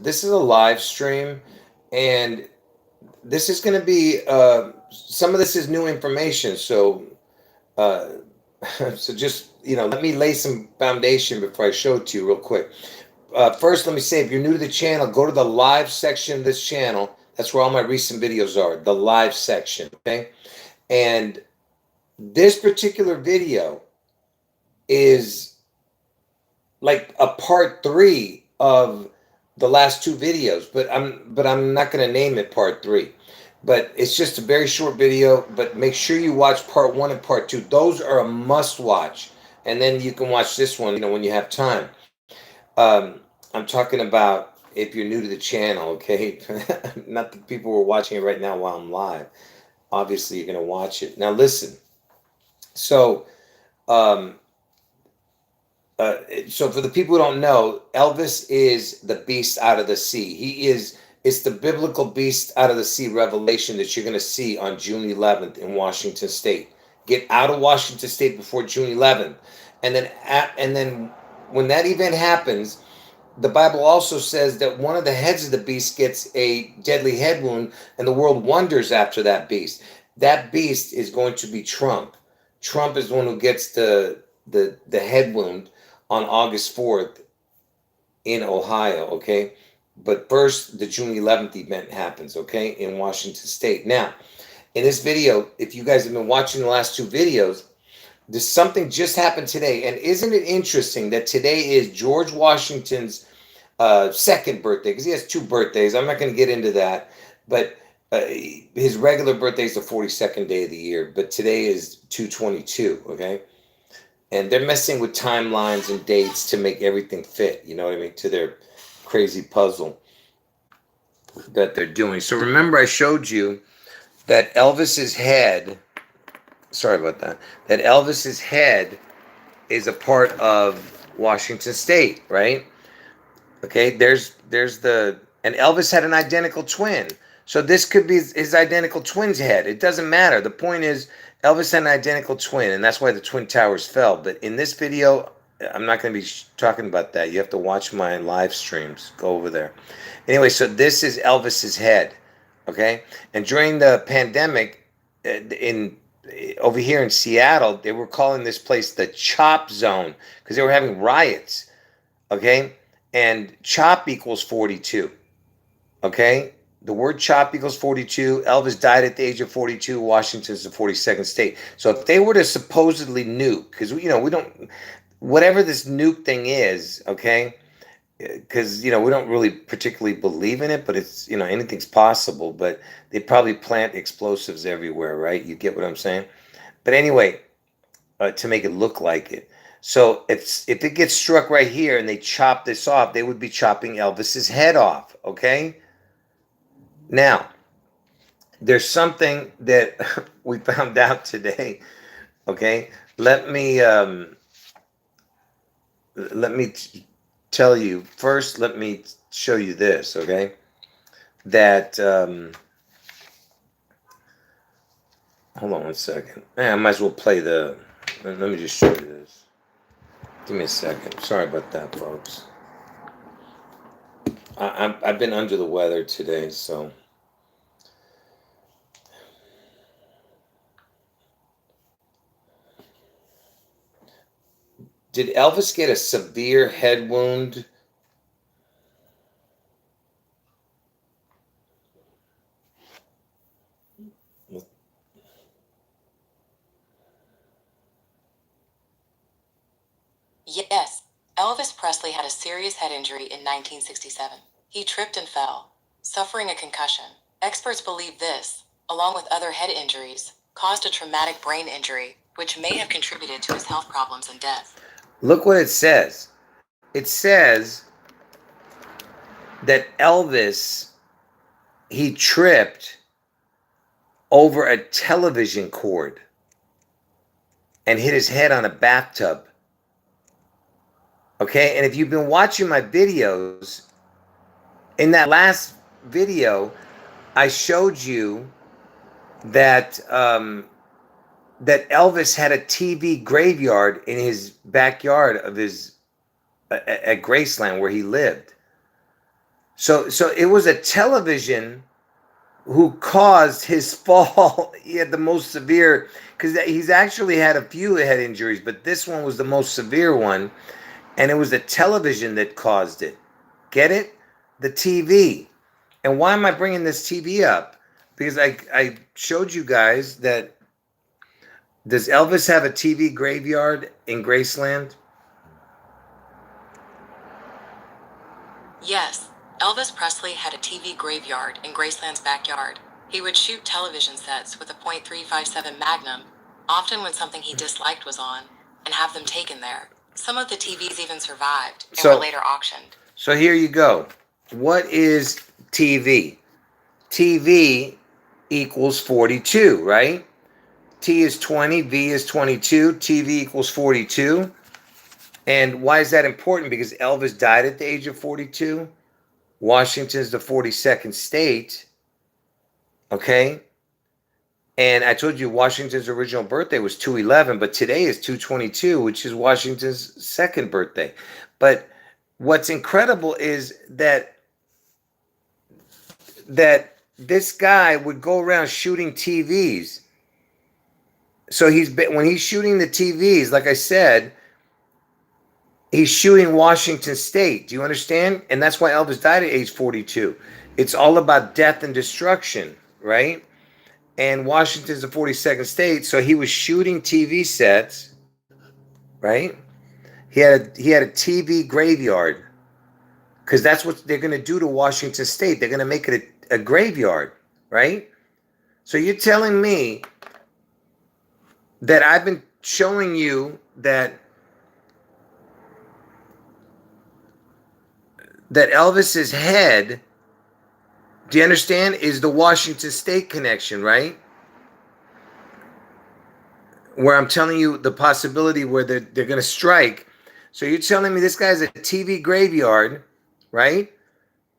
this is a live stream, and this is going to be some of this is new information. So uh, so just let me lay some foundation before I show it to you real quick. First, let me say, if you're new to the channel, go to the live section of this channel. That's where all my recent videos are, the live section, okay? And this particular video is like a part 3 of the last 2 videos, but I'm not going to name it part 3. But it's just a very short video, but make sure you watch part 1 and part 2. Those are a must watch. And then you can watch this one, when you have time. I'm talking about if you're new to the channel, okay? Not the people who are watching it right now while I'm live. Obviously, you're going to watch it. Now, listen. So, um, so for the people who don't know, Elvis is the beast out of the sea. It's the biblical beast out of the sea revelation that you're going to see on June 11th in Washington State. Get out of Washington State before June 11th. And then when that event happens, the Bible also says that one of the heads of the beast gets a deadly head wound, and the world wonders after that beast. That beast is going to be Trump. Trump is the one who gets the head wound on August 4th in Ohio, okay? But first, the June 11th event happens, okay, in Washington State. Now, in this video, if you guys have been watching the last 2 videos, there's something just happened today. And isn't it interesting that today is George Washington's second birthday? Because he has 2 birthdays. I'm not going to get into that. But his regular birthday is the 42nd day of the year. But today is 2/22, okay? And they're messing with timelines and dates to make everything fit, you know what I mean, to their crazy puzzle that they're doing. So remember I showed you that Elvis's head, sorry about that, that Elvis's head is a part of Washington State, right? Okay, there's and Elvis had an identical twin. So this could be his identical twin's head. It doesn't matter. The point is, Elvis had an identical twin, and that's why the Twin Towers fell. But in this video, I'm not going to be talking about that. You have to watch my live streams. Go over there. Anyway, so this is Elvis's head, okay? And during the pandemic, over here in Seattle, they were calling this place the Chop Zone because they were having riots, okay? And chop equals 42, okay? The word chop equals 42. Elvis died at the age of 42. Washington's the 42nd state. So if they were to supposedly nuke, because, we don't, whatever this nuke thing is, okay, because, we don't really particularly believe in it, but it's, anything's possible, but they probably plant explosives everywhere, right? You get what I'm saying? But anyway, to make it look like it. So if it gets struck right here and they chop this off, they would be chopping Elvis's head off, okay? Now, there's something that we found out today, okay? Let me tell you. First, let me show you this, okay? That, hold on one second. I might as well play let me just show you this. Give me a second. Sorry about that, folks. I've been under the weather today, so. Did Elvis get a severe head wound? Yes, Elvis Presley had a serious head injury in 1967. He tripped and fell, suffering a concussion. Experts believe this, along with other head injuries, caused a traumatic brain injury, which may have contributed to his health problems and death. Look what it says. It says that Elvis, he tripped over a television cord and hit his head on a bathtub. Okay, and if you've been watching my videos, in that last video, I showed you that that Elvis had a TV graveyard in his backyard of his at Graceland where he lived. So it was a television who caused his fall. He had the most severe, because he's actually had a few head injuries, but this one was the most severe one, and it was the television that caused it. Get it? The TV. And why am I bringing this TV up? Because I showed you guys that, does Elvis have a TV graveyard in Graceland? Yes, Elvis Presley had a TV graveyard in Graceland's backyard. He would shoot television sets with a .357 Magnum, often when something he disliked was on, and have them taken there. Some of the TVs even survived and were later auctioned. So here you go. What is TV? TV equals 42, right? T is 20, V is 22, TV equals 42. And why is that important? Because Elvis died at the age of 42. Washington's the 42nd state. Okay? And I told you Washington's original birthday was 2/11, but today is 2/22, which is Washington's second birthday. But what's incredible is that this guy would go around shooting TVs. So when he's shooting the TVs, like I said, he's shooting Washington State. Do you understand? And that's why Elvis died at age 42. It's all about death and destruction, right? And Washington's the 42nd state, so he was shooting TV sets, right? He had a TV graveyard, because that's what they're going to do to Washington State. They're going to make it a graveyard, right? So you're telling me that I've been showing you that Elvis's head, do you understand, is the Washington State connection, right? Where I'm telling you the possibility where they're going to strike. So you're telling me this guy's a TV graveyard, right?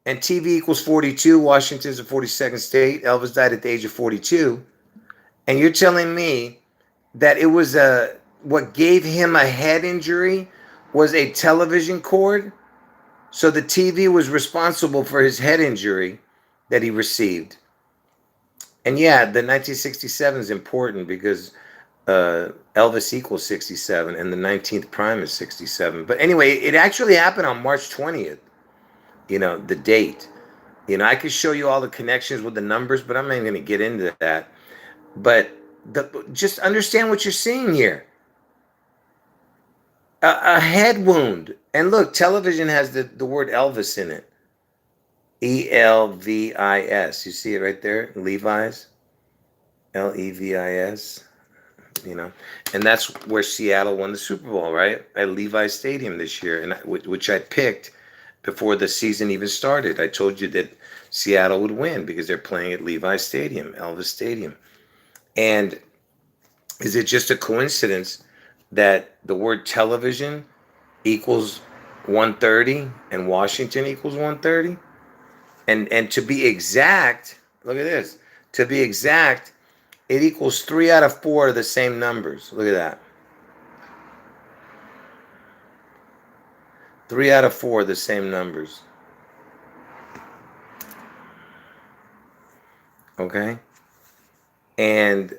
And TV equals 42. Washington's the 42nd state. Elvis died at the age of 42. And you're telling me that it was what gave him a head injury was a television cord? So the TV was responsible for his head injury that he received. And yeah, the 1967 is important because Elvis equals 67 and the 19th prime is 67. But anyway, it actually happened on March 20th, the date. I could show you all the connections with the numbers, but I'm not even going to get into that. But just understand what you're seeing here. A head wound. And look, television has the word Elvis in it. Elvis. You see it right there? Levi's. Levis. And that's where Seattle won the Super Bowl, right? At Levi's Stadium this year, and which I picked before the season even started. I told you that Seattle would win because they're playing at Levi's Stadium, Elvis Stadium. And is it just a coincidence that the word television equals 130 and Washington equals 130? And to be exact, look at this. To be exact, it equals 3 out of 4 of the same numbers. Look at that. 3 out of 4 of the same numbers. Okay? And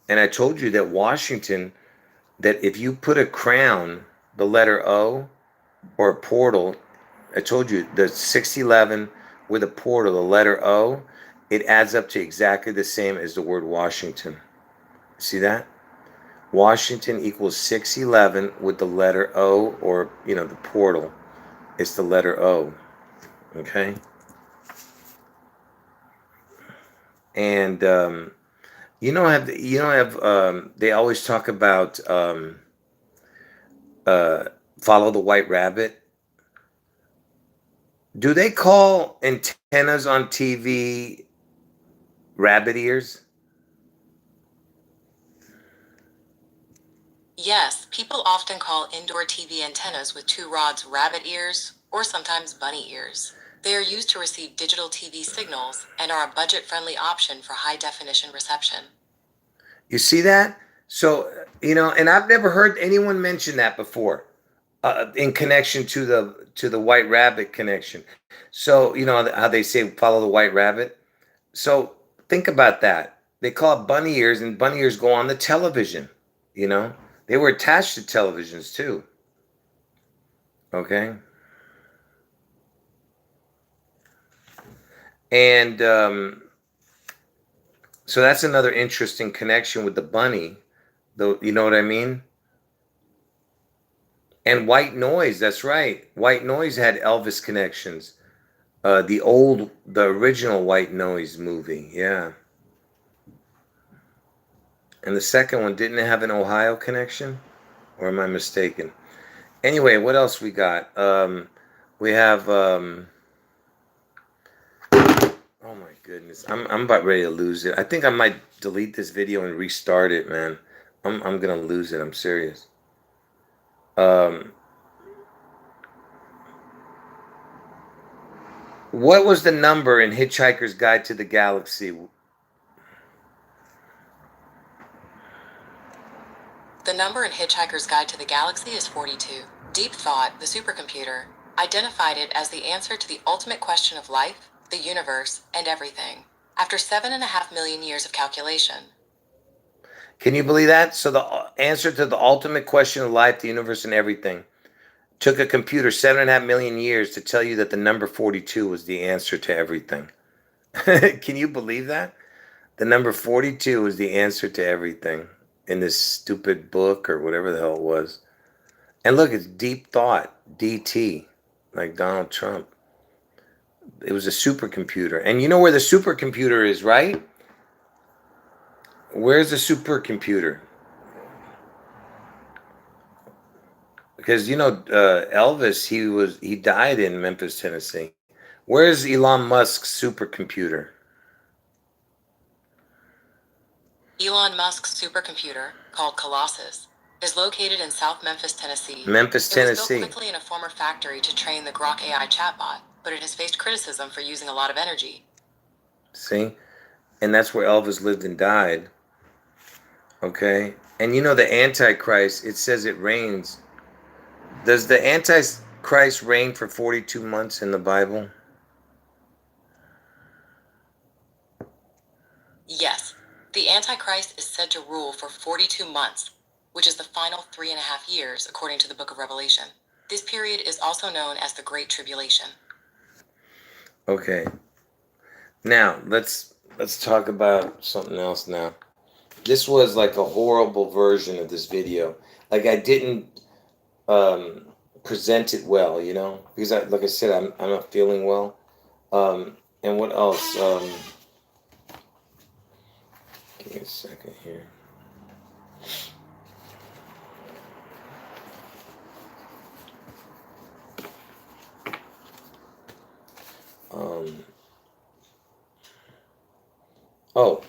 I told you that Washington, that if you put a crown, the letter O, or a portal, I told you the 611 with a portal, the letter O, it adds up to exactly the same as the word Washington. See that? Washington equals 611 with the letter O, or, the portal. It's the letter O. Okay? And, they always talk about follow the white rabbit. Do they call antennas on TV rabbit ears? Yes, people often call indoor TV antennas with 2 rods rabbit ears, or sometimes bunny ears. They are used to receive digital TV signals and are a budget-friendly option for high-definition reception. You see that? So, and I've never heard anyone mention that before. in connection to the white rabbit connection. So you know how they say follow the white rabbit. So think about that. They call it bunny ears, and bunny ears go on the television. You know, they were attached to televisions too. Okay, and so that's another interesting connection with the bunny. Though, you know what I mean? And White Noise. That's right. White Noise had Elvis connections. The original White Noise movie. Yeah. And the second one didn't have an Ohio connection, or am I mistaken? Anyway, what else we got? We have. Oh my goodness, I'm about ready to lose it. I think I might delete this video and restart it, man. I'm gonna lose it. I'm serious. Um, what was the number in Hitchhiker's Guide to the Galaxy? The number in Hitchhiker's Guide to the Galaxy is 42. Deep Thought, the supercomputer, identified it as the answer to the ultimate question of life, the universe, and everything, after 7.5 million years of calculation. Can you believe that? So the answer to the ultimate question of life, the universe, and everything took a computer 7.5 million years to tell you that the number 42 was the answer to everything. Can you believe that? The number 42 was the answer to everything in this stupid book or whatever the hell it was. And look, it's Deep Thought, DT, like Donald Trump. It was a supercomputer. And you know where the supercomputer is, right? Where's the supercomputer? Because you know Elvis, he died in Memphis, Tennessee. Where's Elon Musk's supercomputer? Elon Musk's supercomputer, called Colossus, is located in South Memphis, Tennessee. Memphis, It was built Tennessee. quickly in a former factory to train the Grok AI chatbot, but it has faced criticism for using a lot of energy. See? And that's where Elvis lived and died. Okay? And you know the Antichrist, it says it rains. Does the Antichrist reign for 42 months in the Bible? Yes, the Antichrist is said to rule for 42 months, which is the final 3.5 years, according to the book of Revelation. This period is also known as the Great Tribulation. Okay. Now, let's talk about something else now. This was like a horrible version of this video. Like I didn't present it well, you know, because like I said, I'm not feeling well. And what else? Give me a second here. Oh,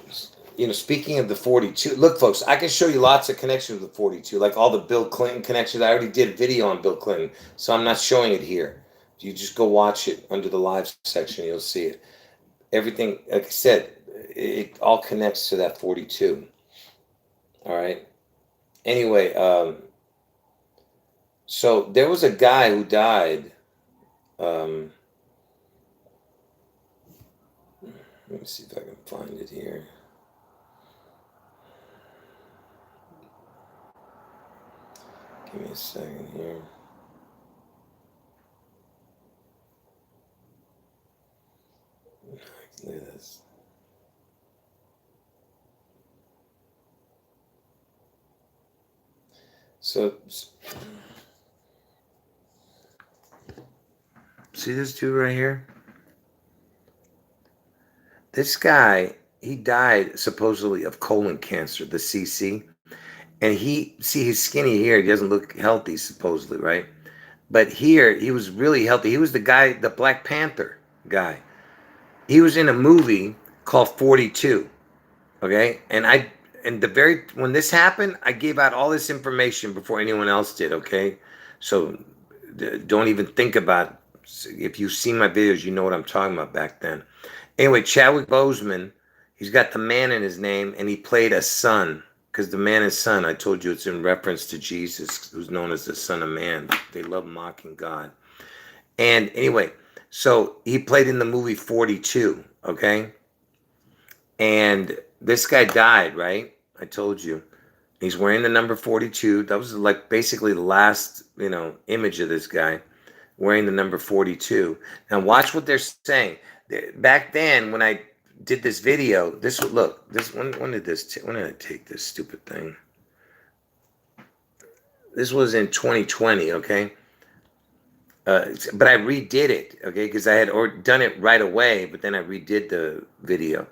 you know, speaking of the 42, look, folks, I can show you lots of connections with the 42, like all the Bill Clinton connections. I already did a video on Bill Clinton, so I'm not showing it here. You just go watch it under the live section, you'll see it. Everything, like I said, it all connects to that 42. All right. Anyway, so there was a guy who died. Let me see if I can find it here. Give me a second here. Look at this. So, see this dude right here? This guy, he died supposedly of colon cancer, the CC. And he's skinny here. He doesn't look healthy, supposedly, right? But here, he was really healthy. He was the guy, the Black Panther guy. He was in a movie called 42. Okay? And when this happened, I gave out all this information before anyone else did, okay? So don't even think about, if you've seen my videos, you know what I'm talking about back then. Anyway, Chadwick Boseman, he's got the man in his name, and he played a son, because the man and son, I told you it's in reference to Jesus, who's known as the Son of Man. They love mocking God. And anyway, so he played in the movie 42, okay? And this guy died, right? I told you. He's wearing the number 42. That was like basically the last, image of this guy wearing the number 42. Now watch what they're saying. Back then, when I did this video, when did I take this stupid thing? This was in 2020, okay? But I redid it, okay? Because I had done it right away, but then I redid the video.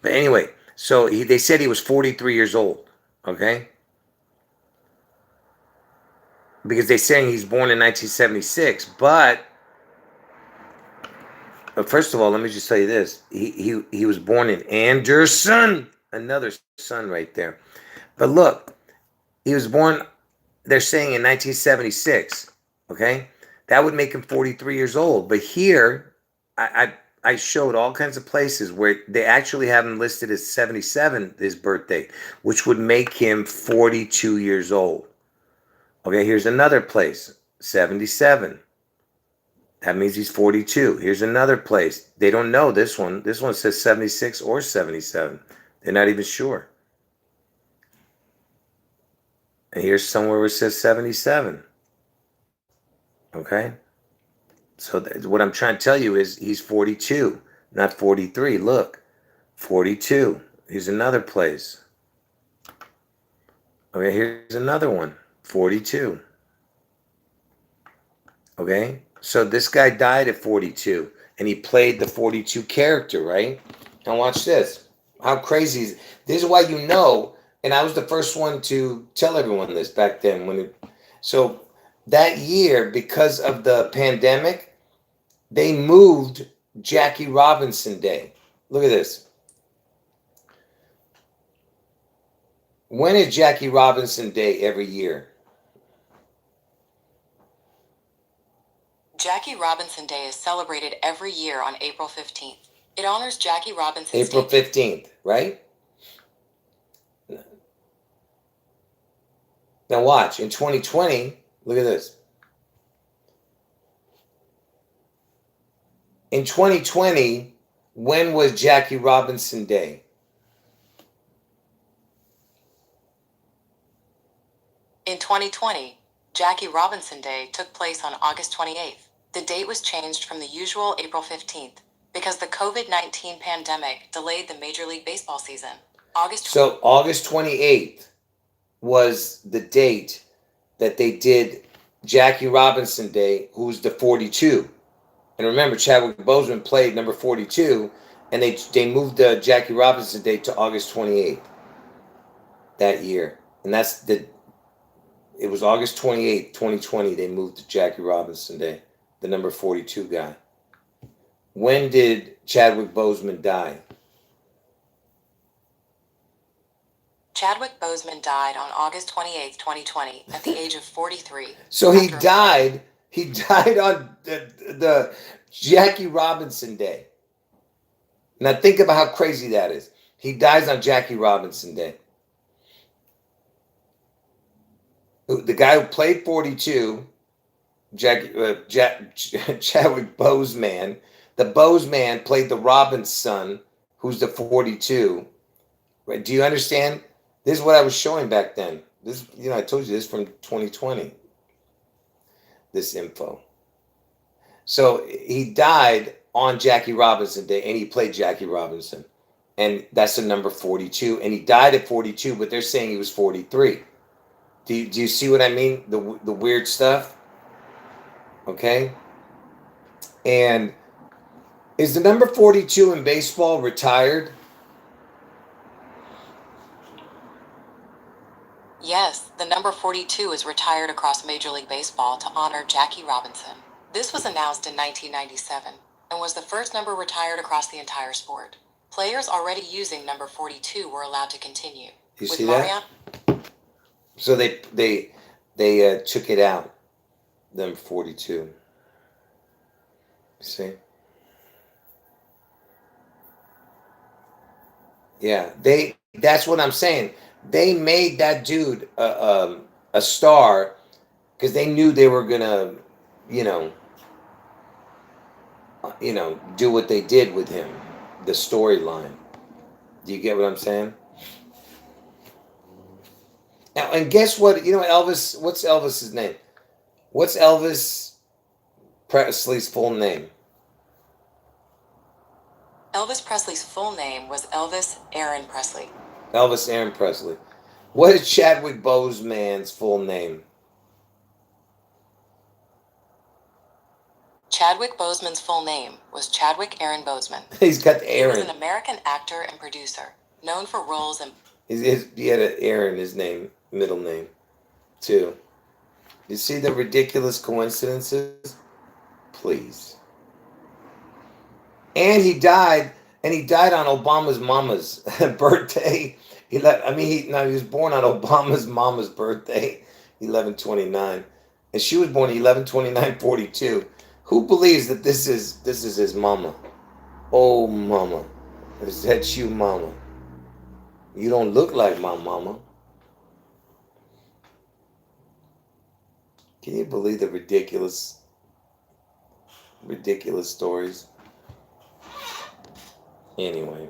But anyway, so they said he was 43 years old, okay? Because they're saying he's born in 1976. But first of all, let me just tell you this. He was born in Anderson, another son right there. But look, he was born, they're saying in 1976, okay? That would make him 43 years old. But here, I showed all kinds of places where they actually have him listed as 77, his birthday, which would make him 42 years old. Okay, here's another place, 77. That means he's 42. Here's another place. They don't know this one. This one says 76 or 77. They're not even sure. And here's somewhere where it says 77. Okay? So what I'm trying to tell you is he's 42, not 43. Look, 42. Here's another place. Okay, here's another one, 42. Okay? So this guy died at 42, and he played the 42 character, right? Now watch this. How crazy is this? Is why you know, and I was the first one to tell everyone this back then. So that year, because of the pandemic, they moved Jackie Robinson Day. Look at this. When is Jackie Robinson Day every year? Jackie Robinson Day is celebrated every year on April 15th. It honors Jackie Robinson. April 15th, right? Now watch. In 2020, look at this. In 2020, when was Jackie Robinson Day? In 2020, Jackie Robinson Day took place on August 28th. The date was changed from the usual April 15th because the COVID-19 pandemic delayed the Major League Baseball season. So August 28th was the date that they did Jackie Robinson Day, who's the 42. And remember, Chadwick Boseman played number 42, and they moved the Jackie Robinson Day to August 28th that year. And it was August 28th, 2020, they moved to Jackie Robinson Day, the number 42 guy. When did Chadwick Boseman die? Chadwick Boseman died on August 28th, 2020, at the age of 43. So he died on the Jackie Robinson Day. Now think about how crazy that is. He dies on Jackie Robinson Day. The guy who played 42, Chadwick Boseman, the Boseman played the Robin's son, who's the 42. Right? Do you understand? This is what I was showing back then. This, I told you this from 2020. This info. So he died on Jackie Robinson Day, and he played Jackie Robinson, and that's the number 42. And he died at 42, but they're saying he was 43. Do you see what I mean? The weird stuff. Okay. And is the number 42 in baseball retired? Yes, the number 42 is retired across Major League Baseball to honor Jackie Robinson. This was announced in 1997 and was the first number retired across the entire sport. Players already using number 42 were allowed to continue. You see that? So they took it out, number 42. See? Yeah, that's what I'm saying. They made that dude a star because they knew they were gonna, you know, do what they did with him, the storyline. Do you get what I'm saying? And guess what? You know Elvis. What's Elvis's name? What's Elvis Presley's full name? Elvis Presley's full name was Elvis Aaron Presley. Elvis Aaron Presley. What is Chadwick Boseman's full name? Chadwick Boseman's full name was Chadwick Aaron Boseman. He's got the He was Aaron. an American actor and producer, known for roles in... He had an Aaron, his name, middle name, too. You see the ridiculous coincidences? Please. And he died on Obama's mama's birthday. He was born on Obama's mama's birthday, 11/29, and she was born 11/29/42. Who believes that this is his mama? Oh, mama, is that you, mama? You don't look like my mama. Can you believe the ridiculous stories? Anyway.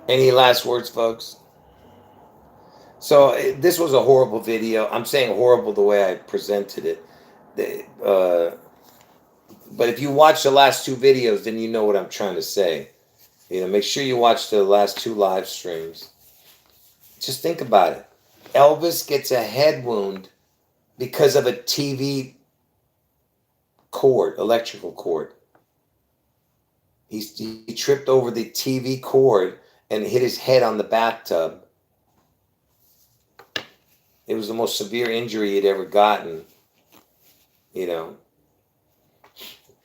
Any last words, folks? So this was a horrible video. I'm saying horrible the way I presented it. But if you watch the last two videos, then you know what I'm trying to say. Make sure you watch the last two live streams. Just think about it. Elvis gets a head wound because of a TV cord, electrical cord. He tripped over the TV cord and hit his head on the bathtub. It was the most severe injury he'd ever gotten,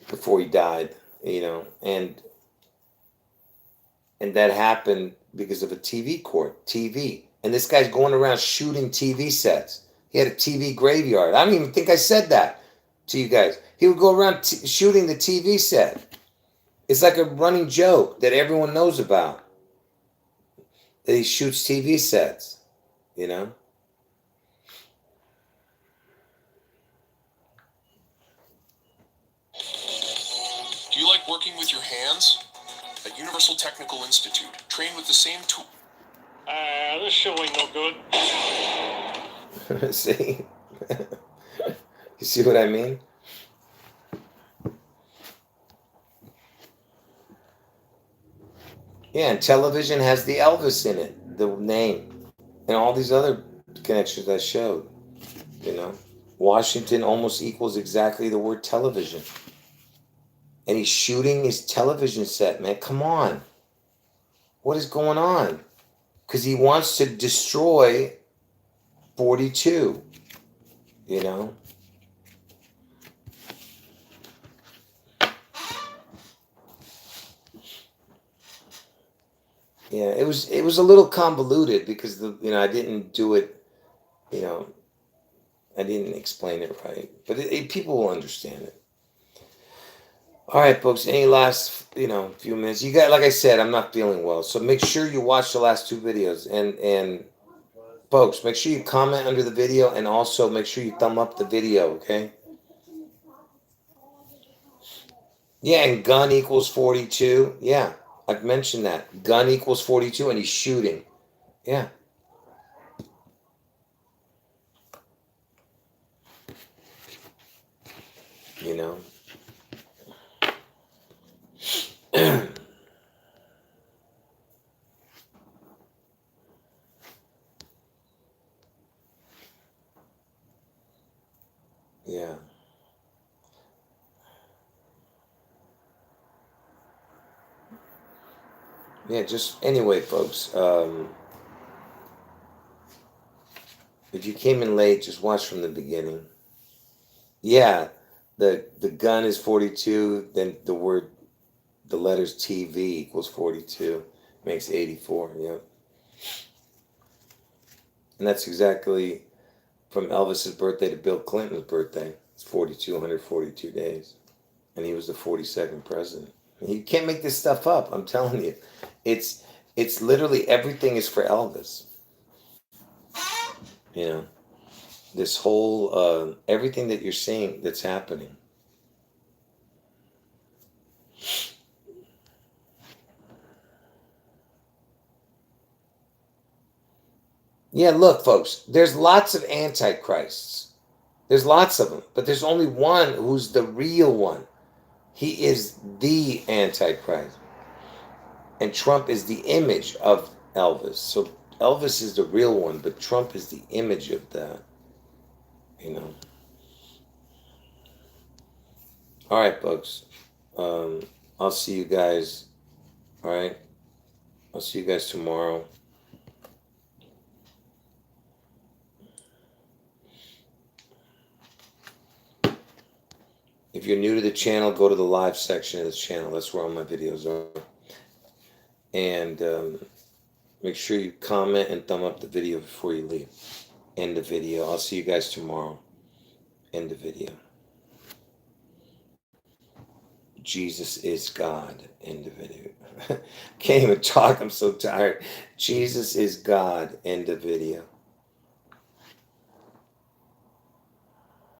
before he died, and that happened because of a TV cord, TV. And this guy's going around shooting TV sets. He had a TV graveyard. I don't even think I said that to you guys. He would go around shooting the TV set. It's like a running joke that everyone knows about. That he shoots TV sets, Do you like working with your hands? At Universal Technical Institute, train with the same tool. This show ain't no good. See? You see what I mean? Yeah, and television has the Elvis in it, the name, and all these other connections I showed. Washington almost equals exactly the word television. And he's shooting his television set, man. Come on. What is going on? Because he wants to destroy 42, Yeah, it was a little convoluted because I didn't do it, I didn't explain it right, but people will understand it. All right, folks. Any last few minutes? You got, like I said, I'm not feeling well, so make sure you watch the last two videos, and folks, make sure you comment under the video, and also make sure you thumb up the video, okay? Yeah, and gun equals 42. Yeah. I've mentioned that. Gun equals 42 and he's shooting. Yeah. Yeah. Yeah, just anyway, folks. If you came in late, just watch from the beginning. Yeah, the gun is 42. Then the letters TV equals 42, makes 84. Yeah, and that's exactly from Elvis's birthday to Bill Clinton's birthday. It's 142 days, and he was the 42nd president. You can't make this stuff up. I'm telling you, it's It's literally everything is for Elvis. You know, this whole everything that you're seeing that's happening. Yeah, look, folks, there's lots of antichrists. There's lots of them, but there's only one who's the real one. He is the antichrist. And Trump is the image of Elvis. So Elvis is the real one, but Trump is the image of that. You know. All right, folks. I'll see you guys. All right. I'll see you guys tomorrow. If you're new to the channel, go to the live section of this channel. That's where all my videos are. And make sure you comment and thumb up the video before you leave. End the video. I'll see you guys tomorrow. End the video. Jesus is God. End the video. Can't even talk. I'm so tired. Jesus is God. End the video.